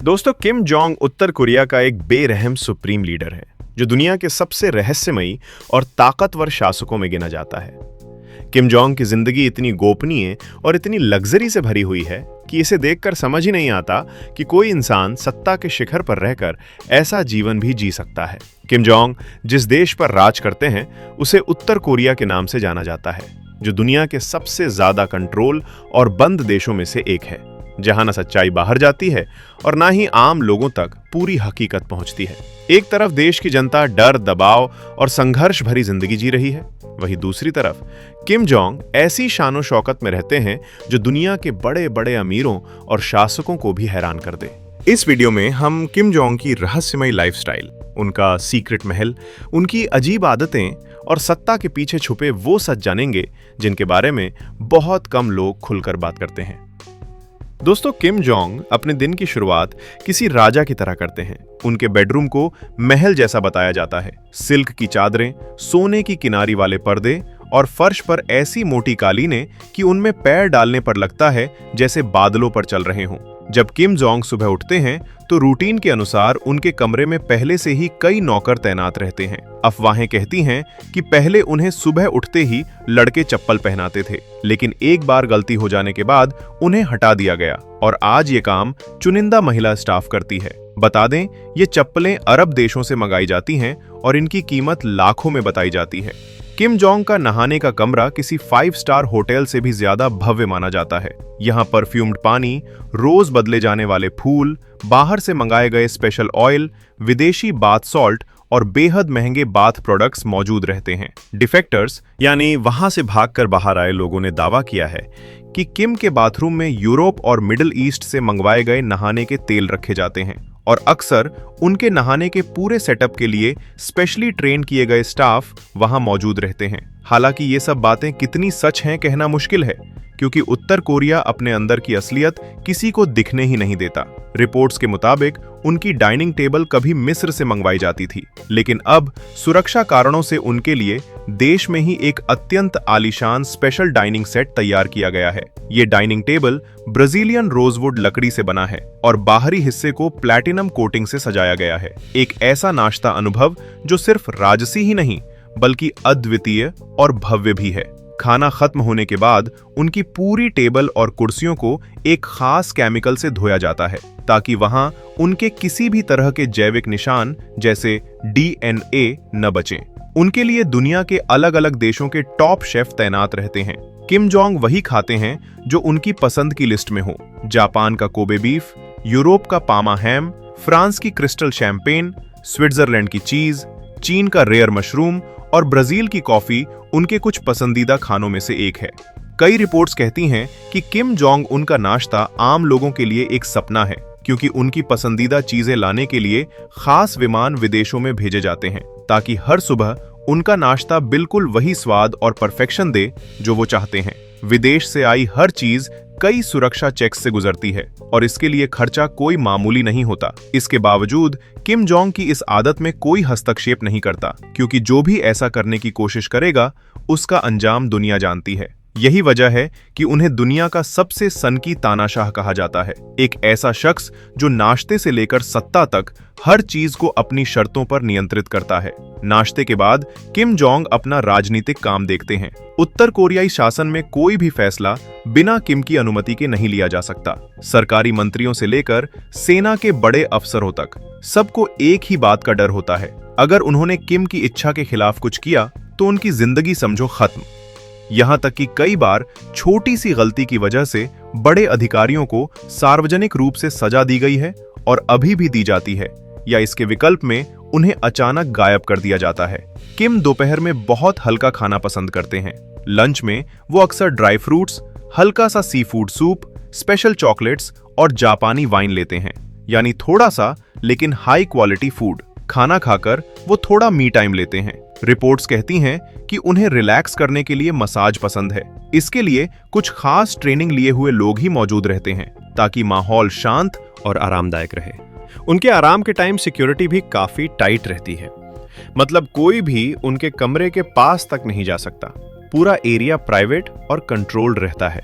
दोस्तों, Kim Jong उत्तर Korea का एक बेरहम सुप्रीम लीडर है जो दुनिया के सबसे रहस्यमयी और ताकतवर शासकों में गिना जाता है। किम जोंग की जिंदगी इतनी गोपनीय और इतनी लग्जरी से भरी हुई है कि इसे देखकर समझ ही नहीं आता कि कोई इंसान सत्ता के शिखर पर रहकर ऐसा जीवन भी जी सकता है। किम जोंग जिस देश पर राज करते हैं उसे उत्तर कोरिया के नाम से जाना जाता है, जो दुनिया के सबसे ज्यादा कंट्रोल और बंद देशों में से एक है, जहां न सच्चाई बाहर जाती है और ना ही आम लोगों तक पूरी हकीकत पहुंचती है। एक तरफ देश की जनता डर, दबाव और संघर्ष भरी जिंदगी जी रही है, वहीं दूसरी तरफ किम जोंग ऐसी शानो शौकत में रहते हैं जो दुनिया के बड़े बड़े अमीरों और शासकों को भी हैरान कर दे। इस वीडियो में हम किम जोंग की रहस्यमयी लाइफस्टाइल, उनका सीक्रेट महल, उनकी अजीब आदतें और सत्ता के पीछे छुपे वो सच जानेंगे जिनके बारे में बहुत कम लोग खुलकर बात करते हैं। दोस्तों, किम जोंग अपने दिन की शुरुआत किसी राजा की तरह करते हैं। उनके बेडरूम को महल जैसा बताया जाता है। सिल्क की चादरें, सोने की किनारी वाले पर्दे और फर्श पर ऐसी मोटी कालीनें कि उनमें पैर डालने पर लगता है जैसे बादलों पर चल रहे हों। जब किम जोंग सुबह उठते हैं तो रूटीन के अनुसार उनके कमरे में पहले से ही कई नौकर तैनात रहते हैं। अफवाहें कहती हैं कि पहले उन्हें सुबह उठते ही लड़के चप्पल पहनाते थे, लेकिन एक बार गलती हो जाने के बाद उन्हें हटा दिया गया और आज ये काम चुनिंदा महिला स्टाफ करती है। बता दें, ये चप्पलें अरब देशों से मंगाई जाती हैं और इनकी कीमत लाखों में बताई जाती है। किम जोंग का नहाने का कमरा किसी 5 स्टार होटल से भी ज्यादा भव्य माना जाता है। यहाँ परफ्यूम्ड पानी, रोज बदले जाने वाले फूल, बाहर से मंगाए गए स्पेशल ऑयल, विदेशी बाथ सॉल्ट और बेहद महंगे बाथ प्रोडक्ट्स मौजूद रहते हैं। डिफेक्टर्स यानी वहां से भागकर बाहर आए लोगों ने दावा किया है कि किम के बाथरूम में यूरोप और मिडिल ईस्ट से मंगवाए गए नहाने के तेल रखे जाते हैं और अक्सर उनके नहाने के पूरे सेटअप के लिए स्पेशली ट्रेन किए गए स्टाफ वहां मौजूद रहते हैं। हालांकि ये सब बातें कितनी सच हैं कहना मुश्किल है, क्योंकि उत्तर कोरिया अपने अंदर की असलियत किसी को दिखने ही नहीं देता। रिपोर्ट्स के मुताबिक उनकी डाइनिंग टेबल कभी मिस्र से मंगवाई जाती थी, लेकिन अब सुरक्षा कारणों से उनके लिए देश में ही एक अत्यंत आलीशान स्पेशल डाइनिंग सेट तैयार किया गया है। ये डाइनिंग टेबल ब्राजीलियन रोजवुड लकड़ी से बना है और बाहरी हिस्से को प्लैटिनम कोटिंग से सजाया गया है। एक ऐसा नाश्ता अनुभव जो सिर्फ राजसी ही नहीं बल्कि अद्वितीय और भव्य भी है। खाना खत्म होने के बाद उनकी पूरी टेबल और कुर्सियों को एक खास केमिकल से धोया जाता है ताकि वहां उनके किसी भी तरह के जैविक निशान जैसे DNA न बचें। उनके लिए दुनिया के अलग अलग देशों के टॉप शेफ तैनात रहते हैं। किम जोंग वही खाते हैं जो उनकी पसंद की लिस्ट में हो। जापान का कोबे बीफ, यूरोप का पामा हैम, फ्रांस की क्रिस्टल शैंपेन, स्विट्जरलैंड की चीज, चीन का रेयर मशरूम और ब्राजील की कॉफी उनके कुछ पसंदीदा खानों में से एक है। कई रिपोर्ट्स कहती हैं कि किम जोंग उनका नाश्ता आम लोगों के लिए एक सपना है, क्योंकि उनकी पसंदीदा चीजें लाने के लिए खास विमान विदेशों में भेजे जाते हैं ताकि हर सुबह उनका नाश्ता बिल्कुल वही स्वाद और परफेक्शन दे जो वो चाहते हैं। विदेश से आई हर चीज कई सुरक्षा चेक्स से गुजरती है और इसके लिए खर्चा कोई मामूली नहीं होता। इसके बावजूद किम जोंग की इस आदत में कोई हस्तक्षेप नहीं करता, क्योंकि जो भी ऐसा करने की कोशिश करेगा उसका अंजाम दुनिया जानती है। यही वजह है कि उन्हें दुनिया का सबसे सनकी तानाशाह कहा जाता है। एक ऐसा शख्स जो नाश्ते से लेकर सत्ता तक हर चीज को अपनी शर्तों पर नियंत्रित करता है। नाश्ते के बाद किम जोंग अपना राजनीतिक काम देखते हैं। उत्तर कोरियाई शासन में कोई भी फैसला बिना किम की अनुमति के नहीं लिया जा सकता। सरकारी मंत्रियों से लेकर सेना के बड़े अफसरों तक सबको एक ही बात का डर होता है, अगर उन्होंने किम की इच्छा के खिलाफ कुछ किया तो उनकी जिंदगी समझो खत्म। यहाँ तक कि कई बार छोटी सी गलती की वजह से बड़े अधिकारियों को सार्वजनिक रूप से सजा दी गई है और अभी भी दी जाती है, या इसके विकल्प में उन्हें अचानक गायब कर दिया जाता है। किम दोपहर में बहुत हल्का खाना पसंद करते हैं। लंच में वो अक्सर ड्राई फ्रूट्स, हल्का सा sea food soup, special chocolates और जापानी वाइन लेते हैं, यानी थोड़ा सा लेकिन हाई क्वालिटी फूड। खाना खाकर वो थोड़ा मी टाइम लेते हैं। रिपोर्ट्स कहती हैं कि उन्हें रिलैक्स करने के लिए मसाज पसंद है। इसके लिए कुछ खास ट्रेनिंग लिए हुए लोग ही मौजूद रहते हैं ताकि माहौल शांत और आरामदायक रहे। उनके आराम के टाइम सिक्योरिटी भी काफी टाइट रहती है, मतलब कोई भी उनके कमरे के पास तक नहीं जा सकता। पूरा एरिया प्राइवेट और कंट्रोल्ड रहता है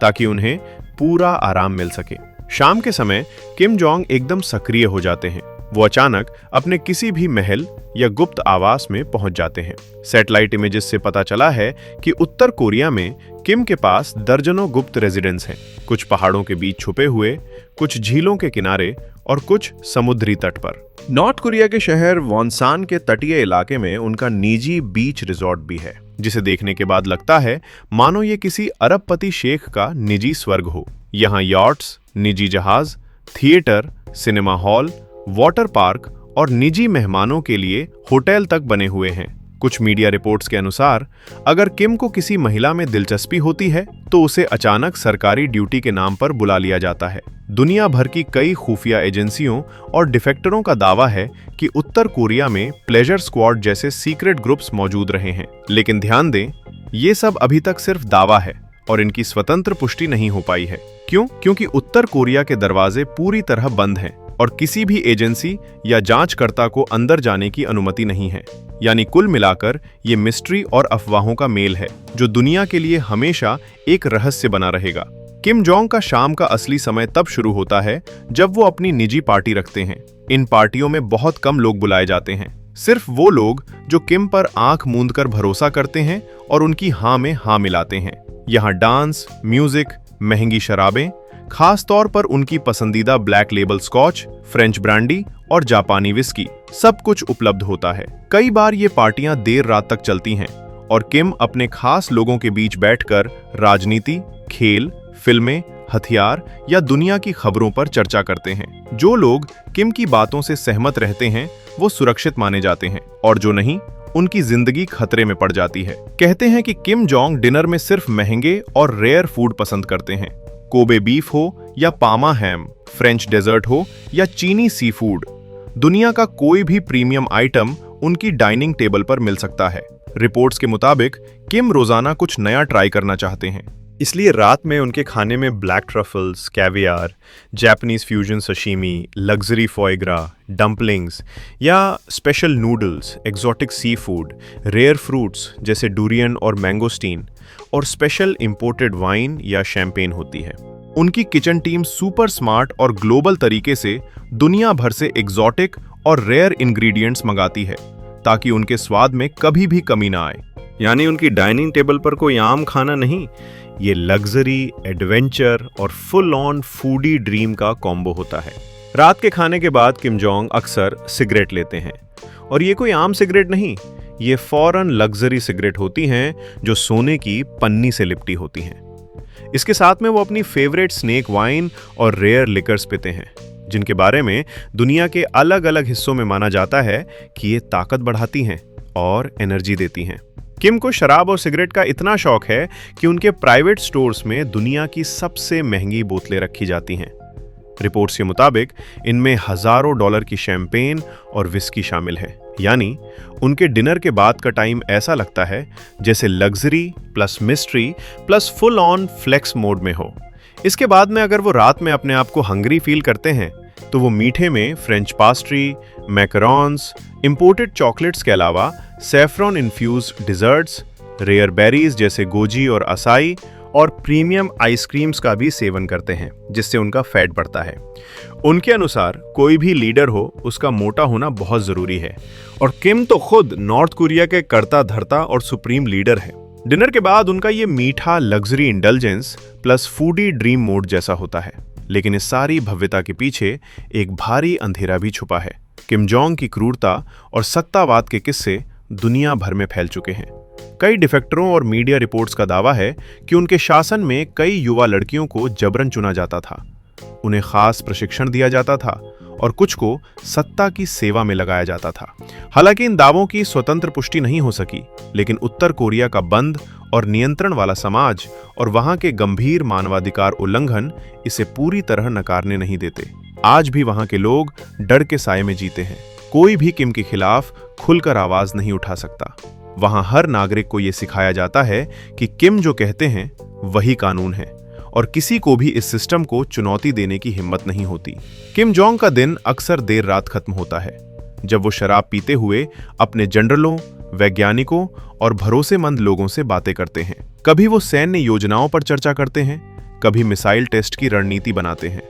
ताकि उन्हें पूरा आराम मिल सके। शाम के समय किम जोंग एकदम सक्रिय हो जाते हैं। वो अचानक अपने किसी भी महल या गुप्त आवास में पहुंच जाते हैं। सैटेलाइट इमेजेस से पता चला है कि उत्तर कोरिया में किम के पास दर्जनों गुप्त रेजिडेंस हैं, कुछ पहाड़ों के बीच छुपे हुए, कुछ झीलों के किनारे और कुछ समुद्री तट पर। नॉर्थ कोरिया के शहर वॉनसान के तटीय इलाके में उनका निजी बीच रिजॉर्ट भी है, जिसे देखने के बाद लगता है मानो ये किसी अरबपति शेख का निजी स्वर्ग हो। यहाँ यॉट्स, निजी जहाज, theatre, cinema hall, water park और निजी मेहमानों के लिए होटल तक बने हुए हैं। कुछ मीडिया रिपोर्ट्स के अनुसार अगर किम को किसी महिला में दिलचस्पी होती है तो उसे अचानक सरकारी ड्यूटी के नाम पर बुला लिया जाता है। दुनिया भर की कई खुफिया एजेंसियों और डिफेक्टरों का दावा है कि उत्तर कोरिया में प्लेजर स्क्वाड जैसे सीक्रेट ग्रुप्स मौजूद रहे हैं। लेकिन ध्यान दें, ये सब अभी तक सिर्फ दावा है और इनकी स्वतंत्र पुष्टि नहीं हो पाई है। क्यों? क्योंकि उत्तर कोरिया के दरवाजे पूरी तरह बंद हैं और किसी भी एजेंसी या जांचकर्ता को अंदर जाने की अनुमति नहीं है। यानी कुल मिलाकर ये मिस्ट्री और अफवाहों का मेल है, जो दुनिया के लिए हमेशा एक रहस्य बना रहेगा। किम जोंग का शाम का असली समय तब शुरू होता है जब वो अपनी निजी पार्टी रखते हैं। इन पार्टियों में बहुत कम लोग बुलाए जाते हैं, सिर्फ वो लोग जो किम पर आंख मूंद कर भरोसा करते हैं और उनकी हाँ में हाँ मिलाते हैं। यहाँ डांस, म्यूजिक, महंगी शराबें, खास तौर पर उनकी पसंदीदा Black Label Scotch, French brandy और जापानी विस्की, सब कुछ उपलब्ध होता है। कई बार ये पार्टियां देर रात तक चलती हैं और किम अपने खास लोगों के बीच बैठकर राजनीति, खेल, फिल्में, हथियार या दुनिया की खबरों पर चर्चा करते हैं। जो लोग किम की बातों से सहमत रहते हैं वो सुरक्षित माने जाते हैं और जो नहीं, उनकी जिंदगी खतरे में पड़ जाती है। कहते हैं कि किम जोंग डिनर में सिर्फ महंगे और रेयर फूड पसंद करते हैं। कोबे बीफ हो या पामा हैम, फ्रेंच डेजर्ट हो या चीनी सी फूड, दुनिया का कोई भी प्रीमियम आइटम उनकी डाइनिंग टेबल पर मिल सकता है। रिपोर्ट्स के मुताबिक किम रोजाना कुछ नया ट्राई करना चाहते हैं, इसलिए रात में उनके खाने में black truffles, caviar, Japanese fusion sashimi, luxury foie gras, dumplings या special noodles, exotic sea food, rare fruits जैसे डुरियन और मैंगोस्टीन और स्पेशल इंपोर्टेड वाइन या शैंपेन होती है। उनकी किचन टीम सुपर स्मार्ट और ग्लोबल तरीके से दुनिया भर से एक्सोटिक और रेयर इंग्रेडिएंट्स मंगाती है ताकि उनके स्वाद में कभी भी कमी ना आए। यानी उनकी डाइनिंग टेबल पर कोई आम खाना नहीं, ये लग्जरी, एडवेंचर और फुल ऑन फूडी ड्रीम का कॉम्बो होता है। रात के खाने के बाद किम जोंग अक्सर सिगरेट लेते हैं और ये कोई आम सिगरेट नहीं, ये फॉरेन लग्जरी सिगरेट होती हैं जो सोने की पन्नी से लिपटी होती हैं। इसके साथ में वो अपनी फेवरेट स्नेक वाइन और रेयर लिकर्स पीते हैं, जिनके बारे में दुनिया के अलग अलग हिस्सों में माना जाता है कि ये ताकत बढ़ाती हैं और एनर्जी देती हैं। किम को शराब और सिगरेट का इतना शौक है कि उनके प्राइवेट स्टोर्स में दुनिया की सबसे महंगी बोतलें रखी जाती हैं। रिपोर्ट्स के मुताबिक इनमें हजारों डॉलर की शैंपेन और विस्की शामिल है। यानी उनके डिनर के बाद का टाइम ऐसा लगता है जैसे luxury plus mystery plus full on flex mode में हो। इसके बाद में अगर वो रात में अपने आप को हंग्री फील करते हैं तो वो मीठे में French pastry, macarons, imported chocolates के अलावा saffron infused desserts, rare berries जैसे गोजी और असाई और प्रीमियम आइसक्रीम्स का भी सेवन करते हैं, जिससे उनका फैट बढ़ता है। उनके अनुसार कोई भी लीडर हो, उसका मोटा होना बहुत जरूरी है और किम तो खुद नॉर्थ कोरिया के कर्ता धर्ता और सुप्रीम लीडर है। डिनर के बाद उनका ये मीठा luxury indulgence plus foodie dream mode जैसा होता है। लेकिन इस सारी भव्यता के पीछे एक भारी अंधेरा भी छुपा है। किम जोंग की क्रूरता और सत्तावाद के किस्से दुनिया भर में फैल चुके हैं। कई डिफेक्टरों और मीडिया रिपोर्ट्स का दावा है कि उनके शासन में कई युवा लड़कियों को जबरन चुना जाता था, उन्हें खास प्रशिक्षण दिया जाता था और कुछ को सत्ता की सेवा में लगाया जाता था। हालांकि इन दावों की स्वतंत्र पुष्टि नहीं हो सकी, लेकिन उत्तर कोरिया का बंद और नियंत्रण वाला समाज और वहां के गंभीर मानवाधिकार उल्लंघन इसे पूरी तरह नकारने नहीं देते। आज भी वहां के लोग डर के साए में जीते हैं। कोई भी किम के खिलाफ खुलकर आवाज नहीं उठा सकता। वहां हर नागरिक को यह सिखाया जाता है कि किम जो कहते हैं वही कानून है और किसी को भी इस सिस्टम को चुनौती देने की हिम्मत नहीं होती। किम जोंग का दिन अक्सर देर रात खत्म होता है, जब वो शराब पीते हुए अपने जनरलों, वैज्ञानिकों और भरोसेमंद लोगों से बातें करते हैं। कभी वो सैन्य योजनाओं पर चर्चा करते हैं, कभी मिसाइल टेस्ट की रणनीति बनाते हैं,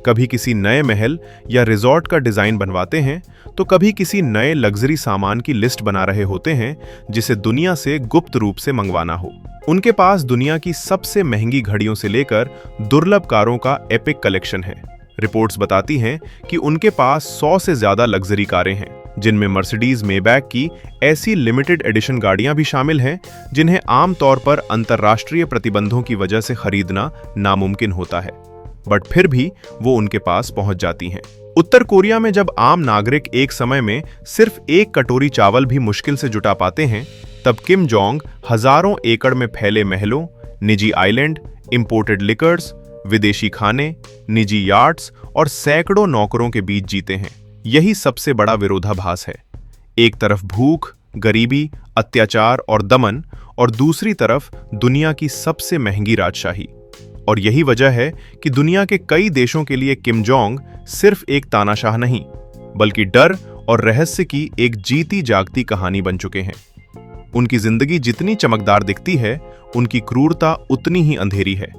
कभी किसी नए महल या रिजॉर्ट का डिजाइन बनवाते हैं तो कभी किसी नए लग्जरी सामान की लिस्ट बना रहे होते हैं जिसे दुनिया से गुप्त रूप से मंगवाना हो। उनके पास दुनिया की सबसे महंगी घड़ियों से लेकर दुर्लभ कारों का एपिक कलेक्शन है। रिपोर्ट्स बताती हैं कि उनके पास 100 से ज्यादा लग्जरी कारें हैं, जिनमें मर्सिडीज मेबैक की ऐसी लिमिटेड एडिशन गाड़ियां भी शामिल हैं जिन्हें आमतौर पर अंतर्राष्ट्रीय प्रतिबंधों की वजह से खरीदना नामुमकिन होता है, बट फिर भी वो उनके पास पहुंच जाती हैं। उत्तर कोरिया में जब आम नागरिक एक समय में सिर्फ एक कटोरी चावल भी मुश्किल से जुटा पाते हैं, तब किम जोंग हजारों एकड़ में फैले महलों, निजी आइलैंड, इंपोर्टेड लिकर्स, विदेशी खाने, निजी यार्ड्स और सैकड़ों नौकरों के बीच जीते हैं। यही सबसे बड़ा विरोधाभास है। एक तरफ भूख, गरीबी, अत्याचार और दमन, और दूसरी तरफ दुनिया की सबसे महंगी राजशाही। और यही वजह है कि दुनिया के कई देशों के लिए किम जोंग सिर्फ एक तानाशाह नहीं, बल्कि डर और रहस्य की एक जीती जागती कहानी बन चुके हैं। उनकी जिंदगी जितनी चमकदार दिखती है, उनकी क्रूरता उतनी ही अंधेरी है।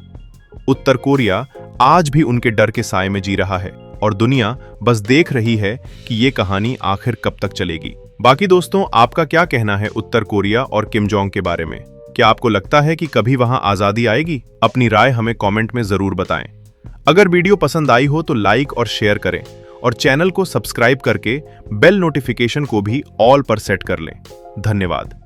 उत्तर कोरिया आज भी उनके डर के साए में जी रहा है और दुनिया बस देख रही है कि ये कहानी आखिर कब तक चलेगी। बाकी दोस्तों, आपका क्या कहना है उत्तर कोरिया और किम जोंग के बारे में? क्या आपको लगता है कि कभी वहां आजादी आएगी? अपनी राय हमें कमेंट में जरूर बताएं। अगर वीडियो पसंद आई हो तो लाइक और शेयर करें और चैनल को सब्सक्राइब करके बेल नोटिफिकेशन को भी ऑल पर सेट कर लें। धन्यवाद।